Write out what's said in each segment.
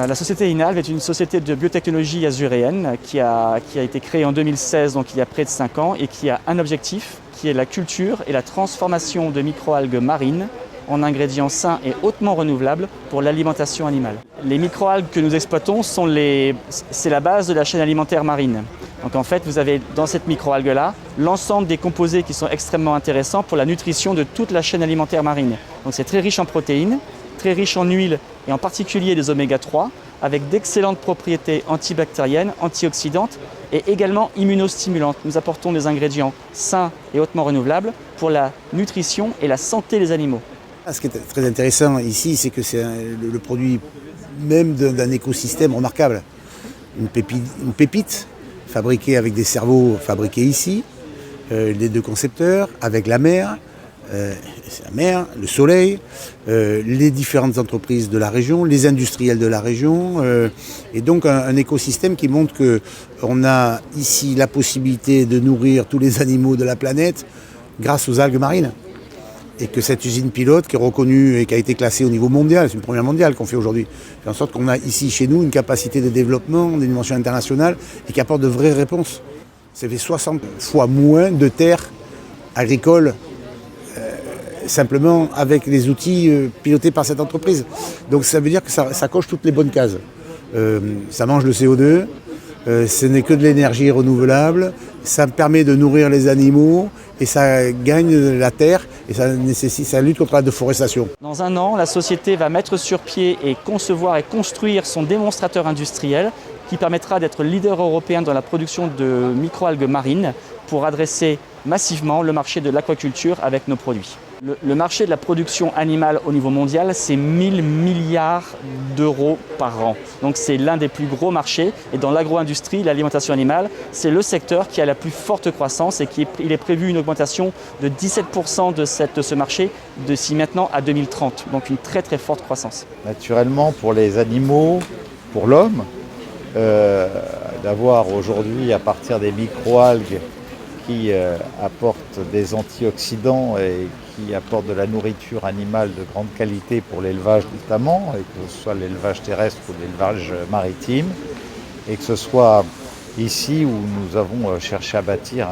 La société INALV est une société de biotechnologie azuréenne qui a été créée en 2016, donc il y a près de 5 ans, et qui a un objectif, qui est la culture et la transformation de microalgues marines en ingrédients sains et hautement renouvelables pour l'alimentation animale. Les microalgues que nous exploitons, c'est la base de la chaîne alimentaire marine. Donc en fait, vous avez dans cette microalgue-là l'ensemble des composés qui sont extrêmement intéressants pour la nutrition de toute la chaîne alimentaire marine. Donc c'est très riche en protéines, très riche en huile et en particulier des oméga 3, avec d'excellentes propriétés antibactériennes, antioxydantes et également immunostimulantes. Nous apportons des ingrédients sains et hautement renouvelables pour la nutrition et la santé des animaux. Ce qui est très intéressant ici, c'est que c'est le produit même d'un écosystème remarquable. Une pépite fabriquée avec des cerveaux fabriqués ici, les deux concepteurs, avec la mer, le soleil, les différentes entreprises de la région, les industriels de la région, et donc un écosystème qui montre qu'on a ici la possibilité de nourrir tous les animaux de la planète grâce aux algues marines. Et que cette usine pilote qui est reconnue et qui a été classée au niveau mondial, c'est une première mondiale qu'on fait aujourd'hui, fait en sorte qu'on a ici chez nous une capacité de développement, d'une dimension internationale et qui apporte de vraies réponses. Ça fait 60 fois moins de terres agricoles simplement avec les outils pilotés par cette entreprise. Donc ça veut dire que ça coche toutes les bonnes cases. Ça mange le CO2, ce n'est que de l'énergie renouvelable, ça permet de nourrir les animaux et ça gagne la terre et ça lutte contre la déforestation. Dans 1 an, la société va mettre sur pied et concevoir et construire son démonstrateur industriel qui permettra d'être leader européen dans la production de microalgues marines pour adresser massivement le marché de l'aquaculture avec nos produits. Le marché de la production animale au niveau mondial, c'est 1000 milliards d'euros par an. Donc c'est l'un des plus gros marchés. Et dans l'agro-industrie, l'alimentation animale, c'est le secteur qui a la plus forte croissance et il est prévu une augmentation de 17% de ce marché d'ici maintenant à 2030. Donc une très très forte croissance. Naturellement, pour les animaux, pour l'homme, d'avoir aujourd'hui à partir des microalgues qui apportent des antioxydants et qui apportent de la nourriture animale de grande qualité pour l'élevage notamment, et que ce soit l'élevage terrestre ou l'élevage maritime, et que ce soit ici où nous avons cherché à bâtir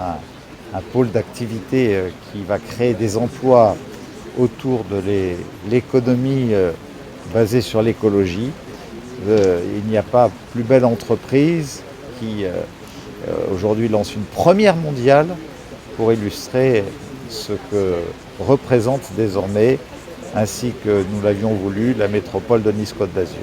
un pôle d'activité qui va créer des emplois autour de l'économie basée sur l'écologie. Il n'y a pas plus belle entreprise qui aujourd'hui lance une première mondiale pour illustrer ce que représente désormais, ainsi que nous l'avions voulu, la métropole de Nice-Côte d'Azur.